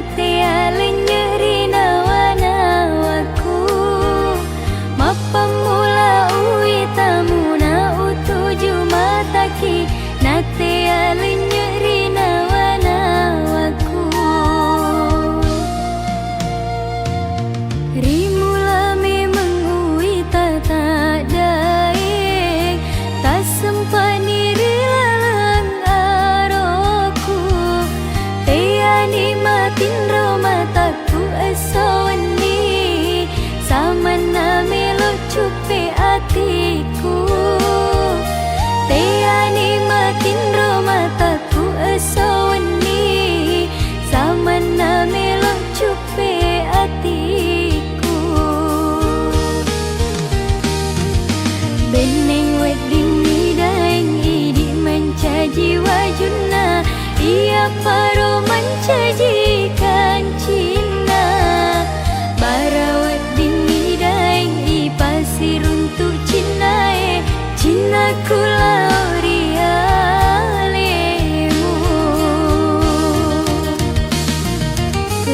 nate alenyeri nawa-nawaku mapamula uitamuna utuju mataki nate alenyeri nawa-nawaku rimula memang uita tak daeng tak sempani rilalang aroku teani matin romataku esawani samana melo cupe atiku teani matin romataku esawani samana melo cupe atiku beneng wedding nidaeng idi mencaji wajuna ia paro mencaji kancina bara wedding nidaeng i pasir untuk cinae cina kulaurialemu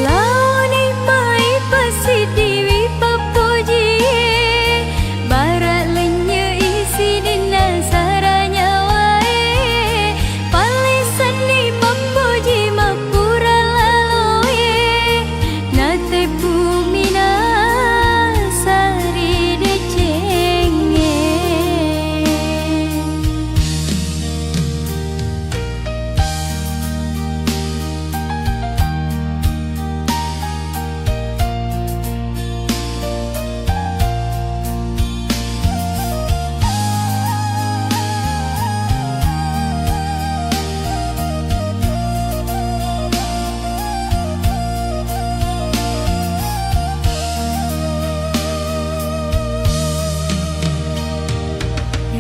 launi mai pasidiwi papuji bara lenya isi dina saranya wae palisan ni papuji mapura laloe nate pumina sari decenge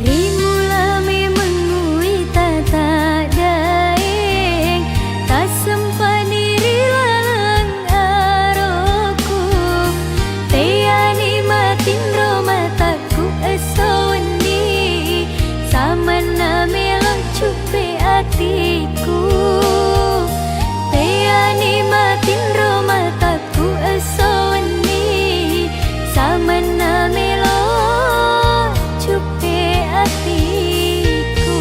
rimula memang uita tak daeng tak sempani rilalang aroku teani matin romataku esawani samana melo cupe atiku teani matin romataku esawani samana melo cupe atiku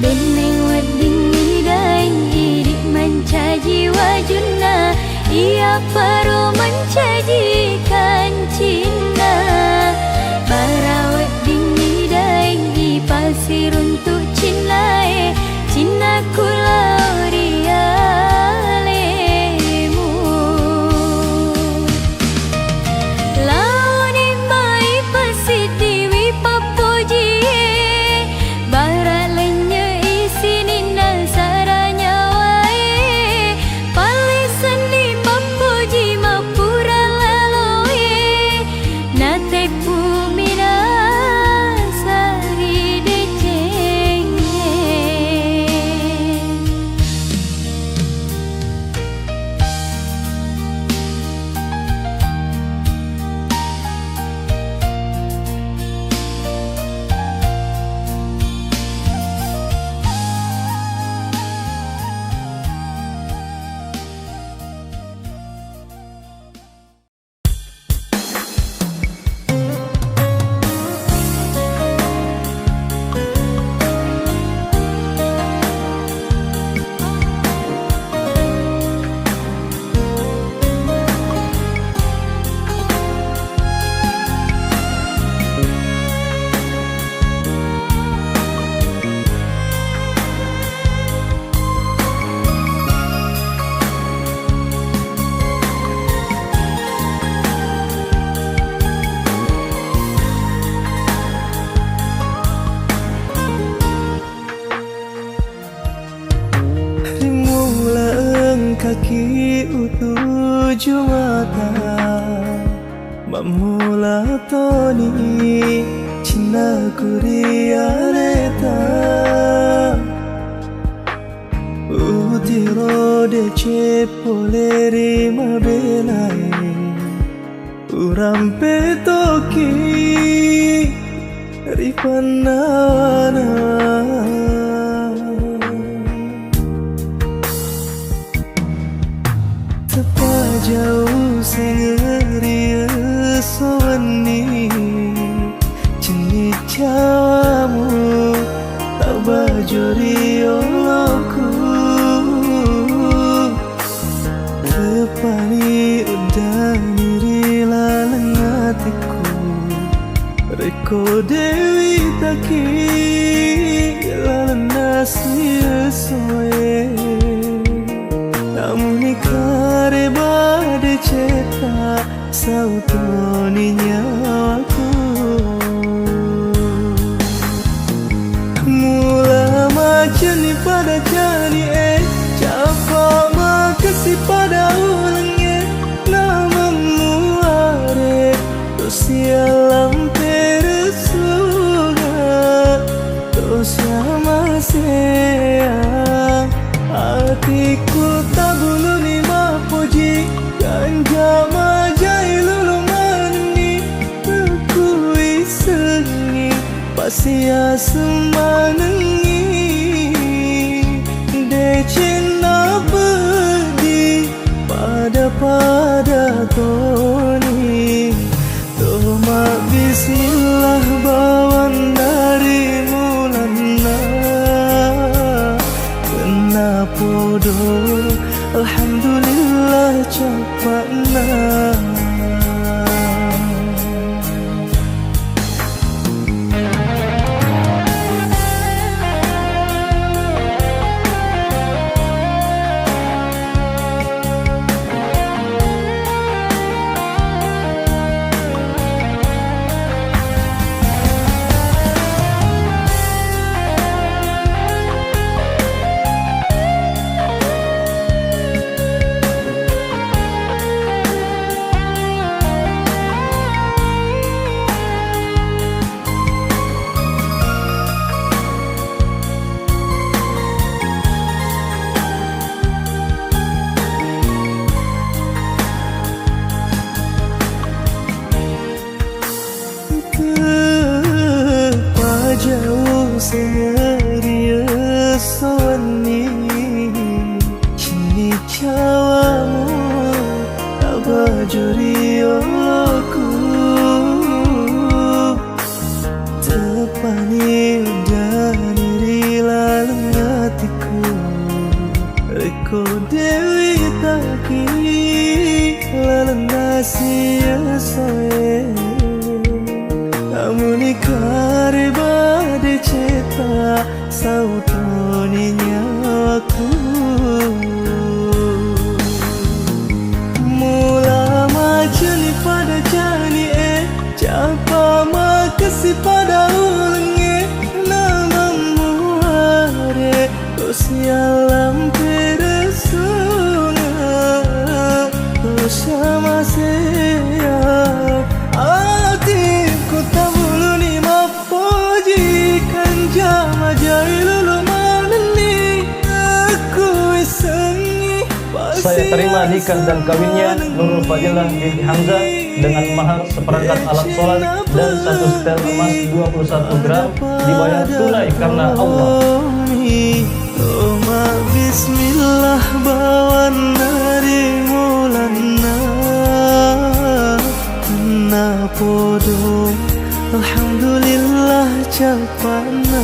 beneng wedding nidaeng idi mencaji wajuna ia paro mencaji kancina bara wedding nidaeng i pasir untuk cinae cina kulaurialemu launi mai pasidiwi papuji bara lenya isi nina saranya wae palisan ni papuji mapura laloe nate pumina sari decenge kaki utuju mata mamula toni cina kuriareta utiro de cepoleri mabelai urampe toki ripanana jurioloku Tepani udah niri laleng hatiku Reko dewi taki laleng nasi soe Namun ikare bade cetak sautoni nyawaku Mula macani pada jani Capa makasih pada ulangnya Namamu are Tosialam peresunga Tosyama sayang Hatiku tak bulu ni mapuji Ganja majai lulu mani Aku isengi Pasia semanengi Decina pedih pada Tony Toma bismillah bawan dari mulana Kena podo Alhamdulillah cepatna Jauh serius sawani Cini cawamu Abajuri aku Tepani udah niri laleng hatiku Reko dewi taki laleng nasi soe Namun ikare bade cetak sautoni nyawaku Mula macani pada jani Capa makasih pada ulangnya Namamu are Tosialam peresuna Tosyama sayang Hatiku tak bulu ni mapuji Kanja majai lulu manani Aku isengi Saya terima nikah dan kawinnya Nurul Fadilah binti Hamzah dengan mahar seperangkat alat sholat dan 1 setel emas 21 gram dibayar tunai karena Allah. Toma bismillah bawan dari mulana Kena podo Alhamdulillah cepatna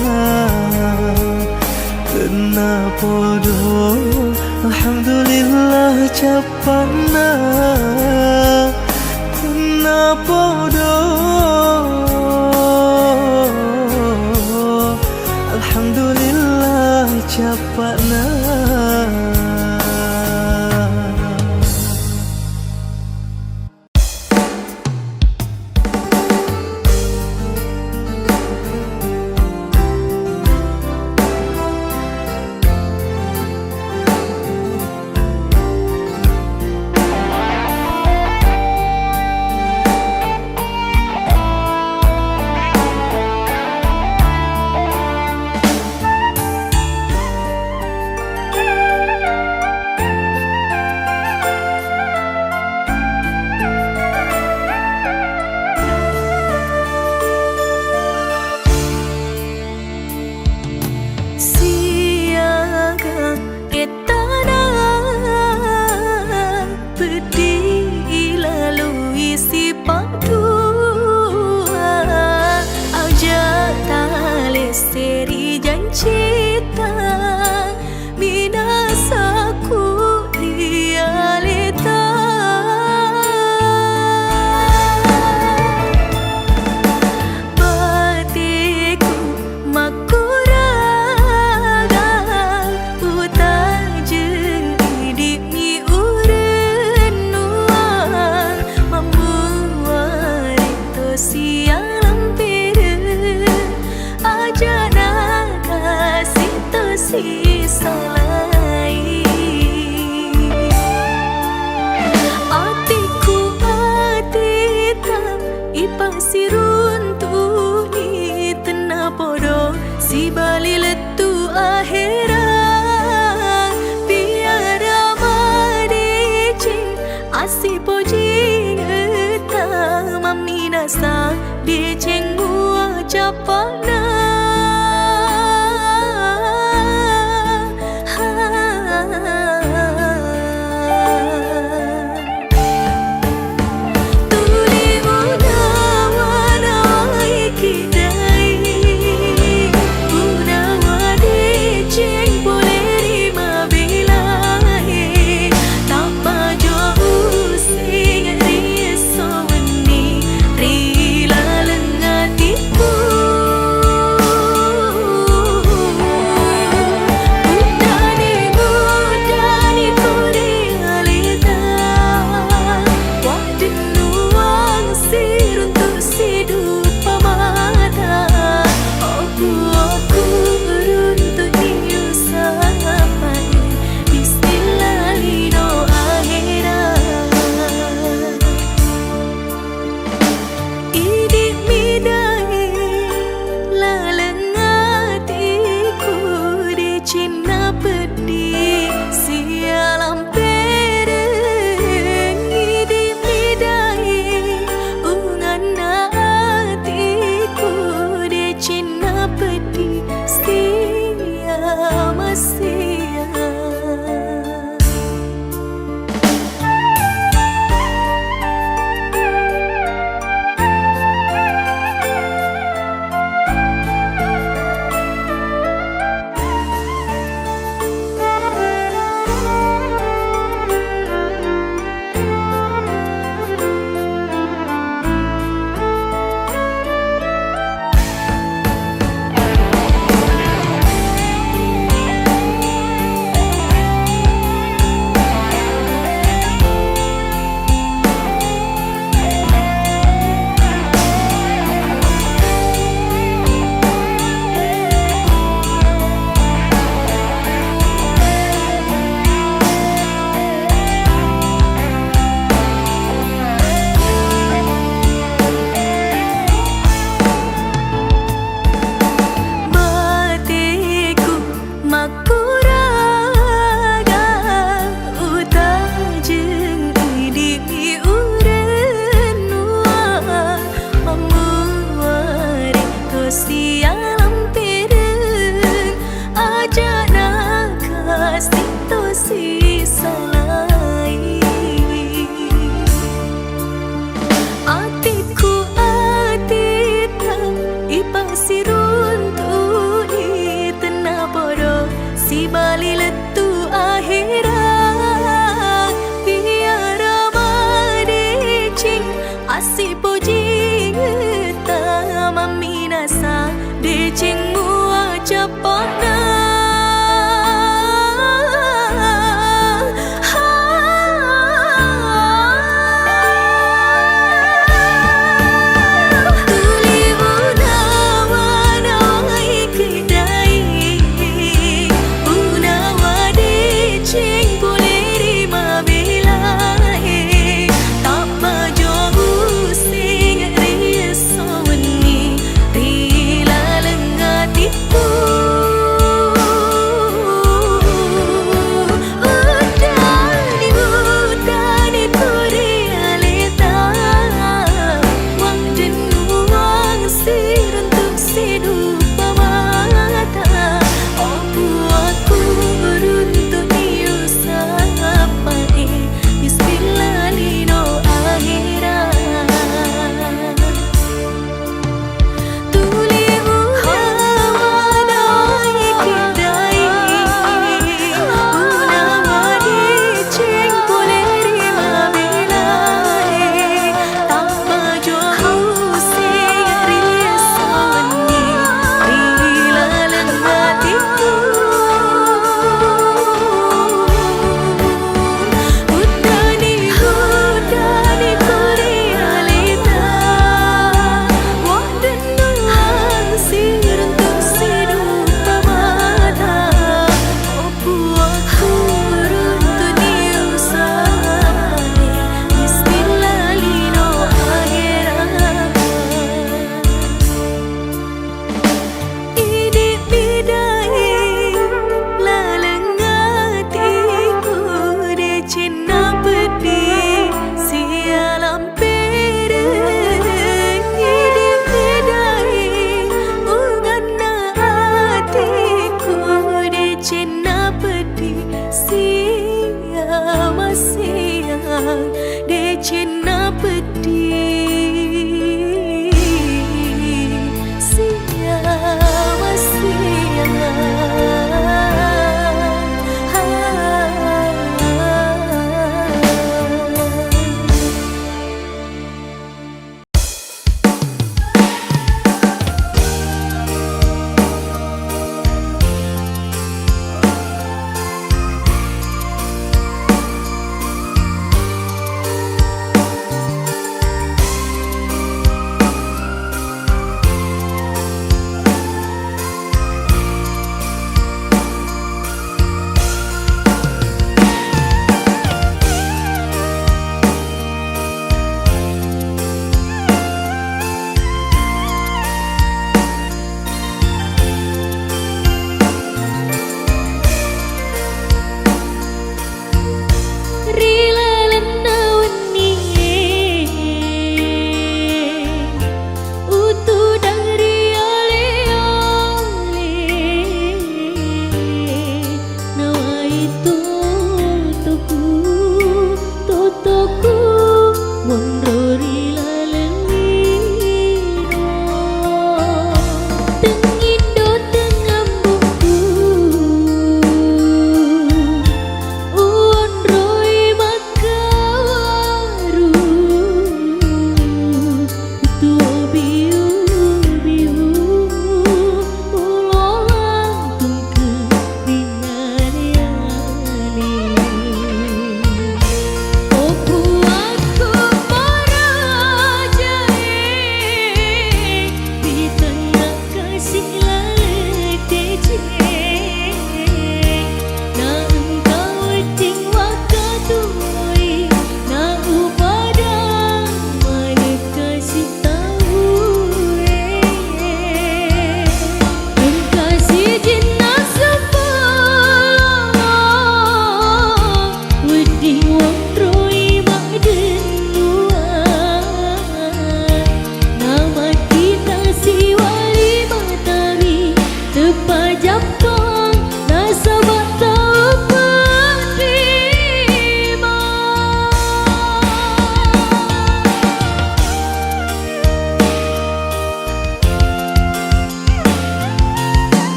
Kena podo Alhamdulillah cepatna Kena podo Alhamdulillah cepatna kasih salai Atiku atita ipang siruntu ni tena podo si bali letu akhirat biara madeci asi poji eta maminasa deceng gua capana Rila lengan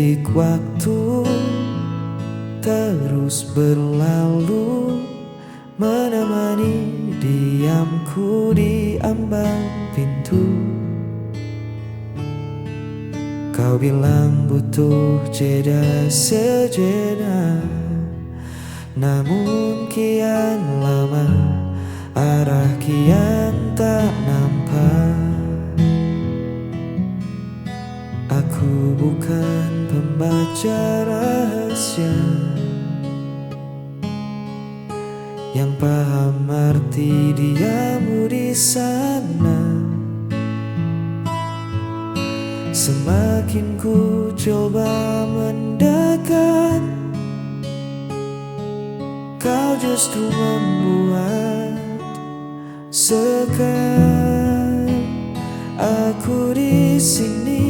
Detik waktu terus berlalu, menemani diamku di ambang pintu. Kau bilang butuh jeda sejenak, namun kian lama arah kian tak nampak. Aku bukan pembaca rahasia yang paham arti diamu di sana. Semakin ku coba mendekat, kau justru membuat sekat. Aku di sini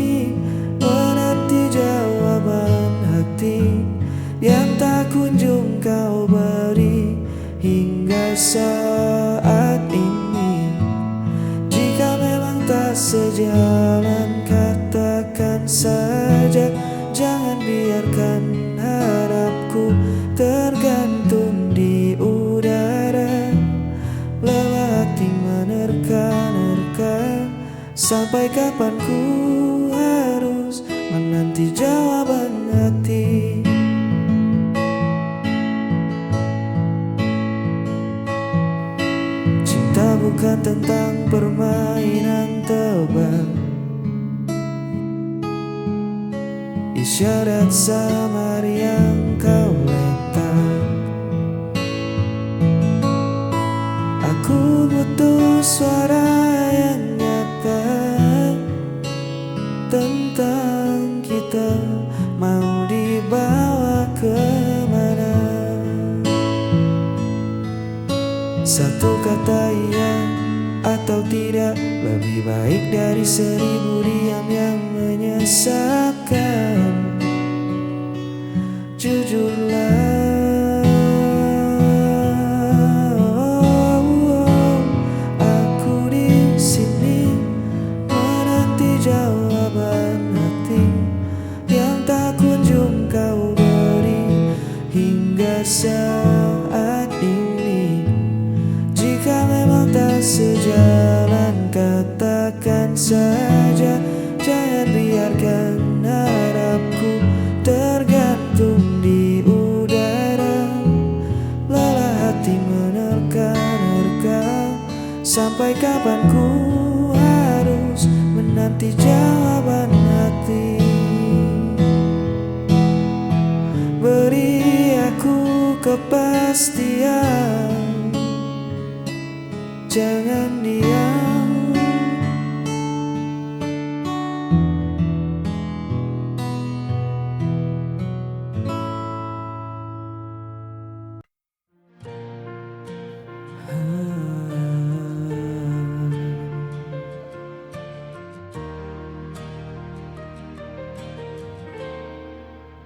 menanti jawaban hati yang tak kunjung kau beri hingga saat ini. Jika memang tak sejalan, katakan saja. Jangan biarkan harapku tergantung di udara. Lelah hati menerka-nerka, sampai kapan ku harus menanti jawaban hati. Cinta bukan tentang permainan tebak, isyarat samar yang kau letak. Aku butuh suara yang nyata tentang kita, mau dibawa kemana. Satu kata iya atau tidak lebih baik dari 1000 diam yang menyesatkan. Jujurlah, aku di sini menanti jawaban hati yang tak kunjung kau beri hingga saat ini. Jika memang tak sejalan, katakan saja. Jangan biarkan harapku tergantung di udara. Lelah hati menerka-nerka, sampai kapan ku harus menanti jawaban hati. Beri aku kepastian, jangan diam.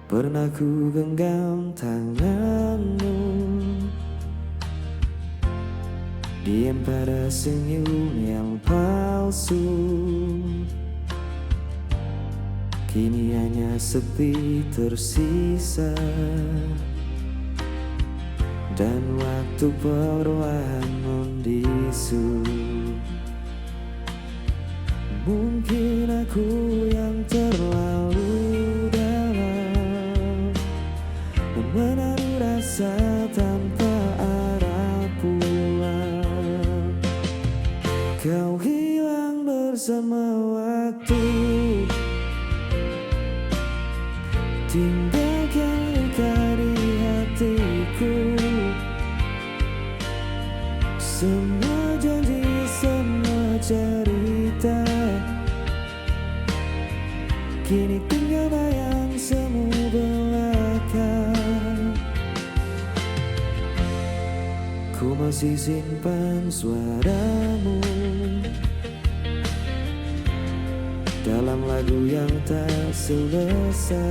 Pernah ku genggam tanganmu, diam pada senyum yang palsu. Kini hanya sepi tersisa, dan waktu perlahan membisu. Mungkin aku yang terlalu dalam menaruh rasa tanpa arah pulang. Kau hilang bersama waktu, tinggalkan luka di hatiku. Semua janji, semua cerita, kini tinggal bayang semu belaka. Ku masih simpan suaramu dalam lagu yang tak selesai.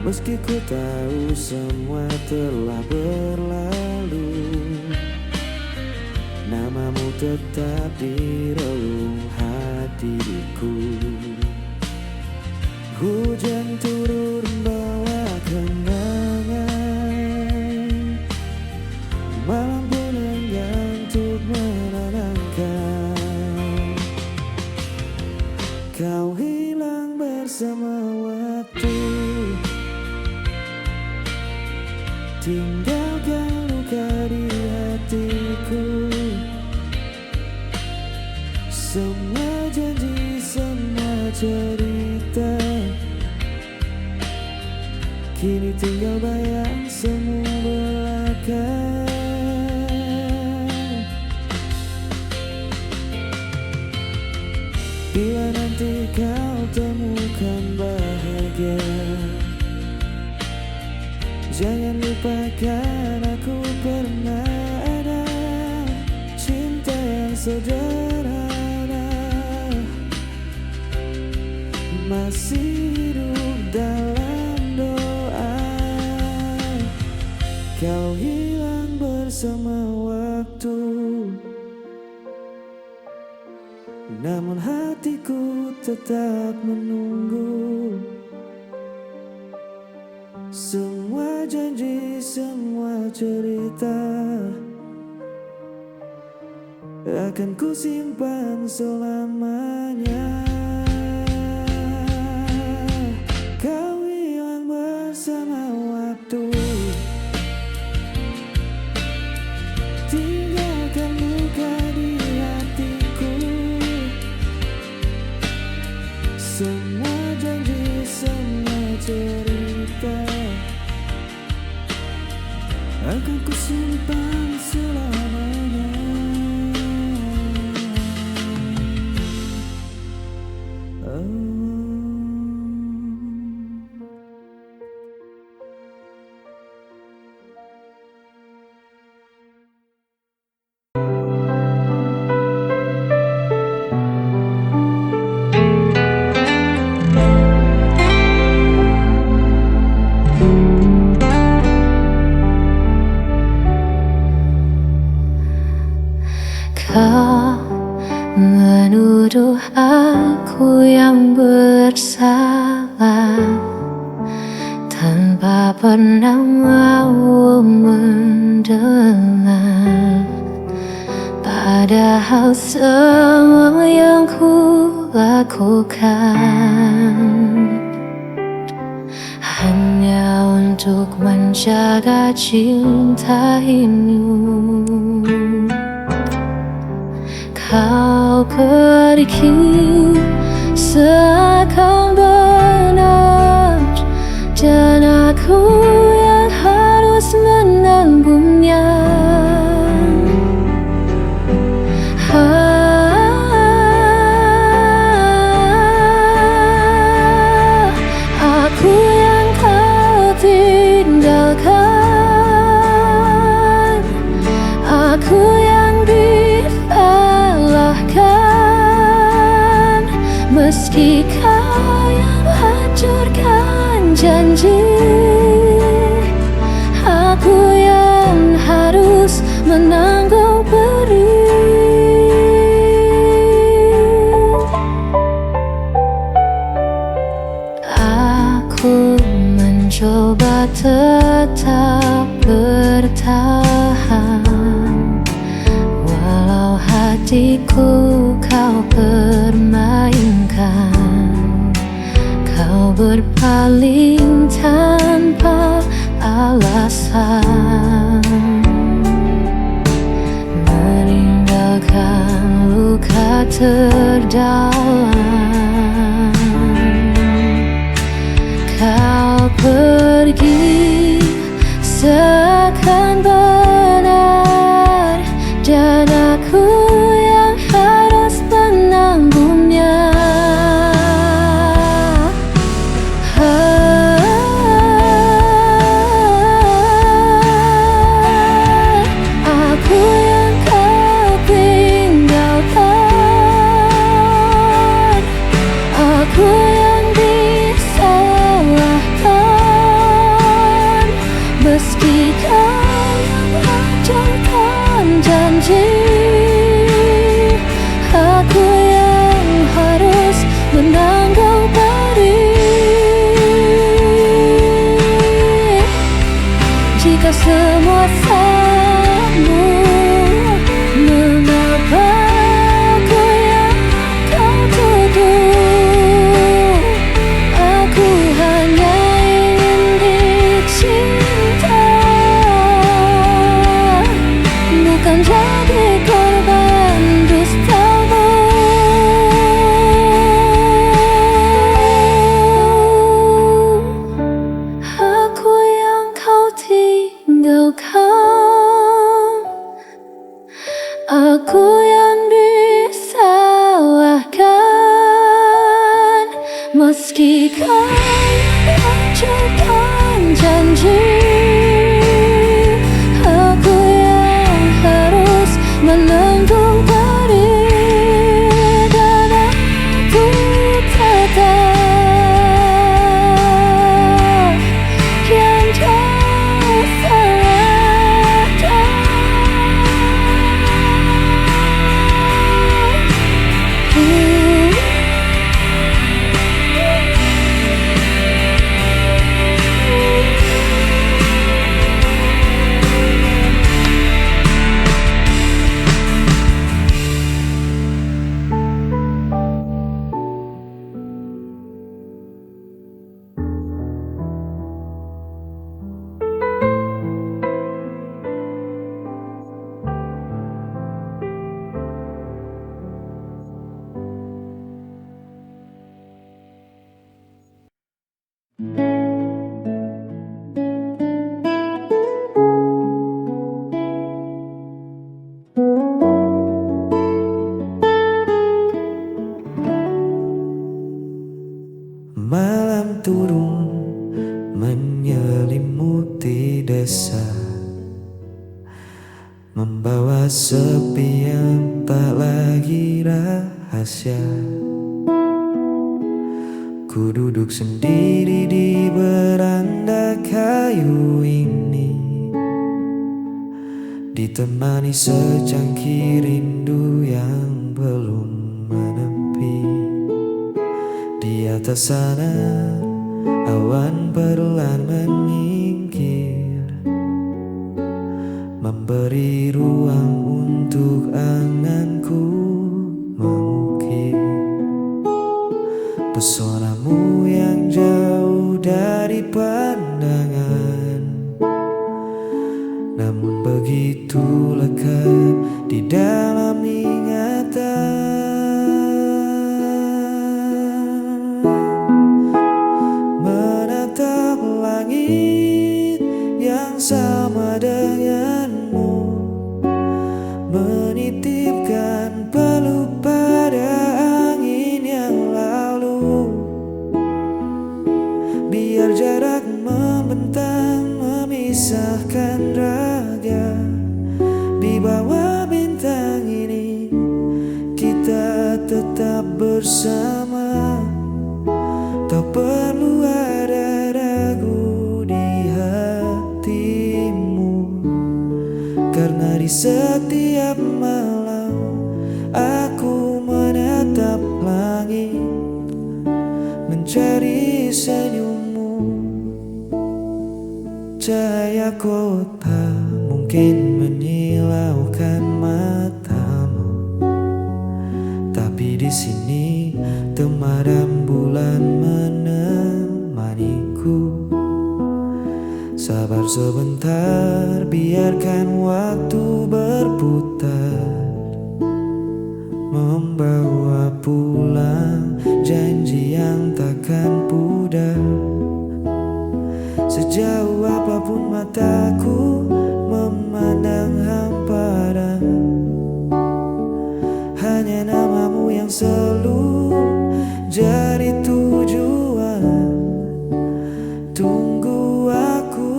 Meski ku tahu semua telah berlalu, namamu tetap di relung hatiku. Hujan turun bawa kenangan, malam pun enggan untuk menenangkan. Kau hilang bersama waktu, tinggalkan luka di hatiku. Semua janji, semua cerita, kini tinggal bayang semu belaka. Bila nanti kau temukan bahagia, jangan lupakan aku pernah ada cinta yang sederhana, masih hidup dalam doa. Kau hilang bersama waktu, namun hatiku tetap menunggu. Semua janji, semua cerita akan ku simpan selamanya. Kau hilang bersama waktu, tinggalkan luka di hatiku. Semua janji, semua cerita akan ku simpan selamanya. Kau menuduh aku yang bersalah tanpa pernah mau mendengar. Padahal semua yang ku lakukan hanya untuk menjaga cinta ini. Kau pergi seakan benar, dan aku yang harus menanggungnya. Aku yang kau tinggalkan, aku yang disalahkan, meski kau yang hancurkan janji. Aku yang harus menanggung perih. Aku mencoba tetap bertahan, walau hatiku kau permainkan. Kau berpaling tanpa alasan, meninggalkan luka terdalam. Kau pergi seakan benar, dan aku yang harus menanggungnya. Aku yang kau tinggalkan, aku yang disalahkan, meski kau yang atas semua salahmu. Mengapa aku yang kau tuduh? Aku hanya ingin dicinta, bukan jadi korban dustamu. Aku yang kau tinggalkan, aku yang disalahkan. Meski kau ucapkan janji, aku yang harus menanggung pedih. Dan aku tetap yang jauh salahkan. Malam turun menyelimuti desa, membawa sepi yang tak lagi rahasia. Ku duduk sendiri di beranda kayu ini, ditemani secangkir rindu yang belum menepi. Di atas sana awan perlahan menyingkir, memberi ruang untuk anganku mengukir pesonamu yang jauh dari pandangan, namun begitu lekat di dalam ingatan. Menatap langit yang sama denganmu, menitipkan peluk pada angin yang lalu. Biar jarak membentang memisahkan raga, di bawah bintang ini kita tetap bersama. Tak perlu ada ragu di hatimu, karena di setiap malam aku menatap langit, mencari senyummu. Cahaya kota mungkin menyilaukan matamu, tapi di sini temaram bulan menemaniku. Sabar sebentar, biarkan waktu berputar, membawa pulang janji yang takkan pudar. Sejauh apapun mataku memandang hamparan, hanya namamu yang selalu jadi tujuan. Tunggu aku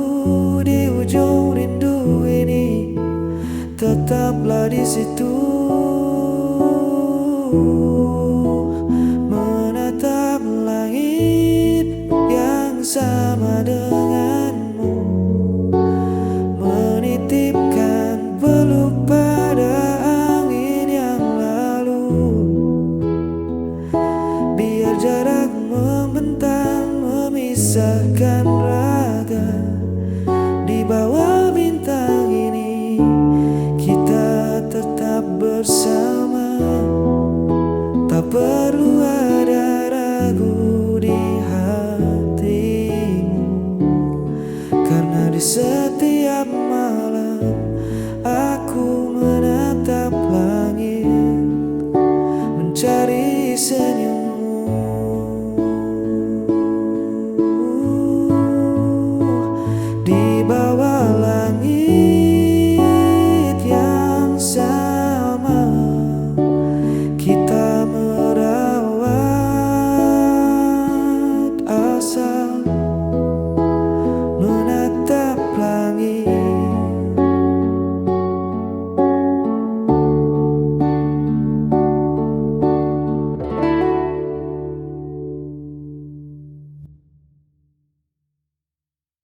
di ujung rindu ini, tetaplah di situ, menatap langit yang sama denganmu, menitipkan peluk pada angin yang lalu. Biar jarak membentang memisahkan raga, di bawah setiap malam aku menatap langit, mencari senyummu. Di bawah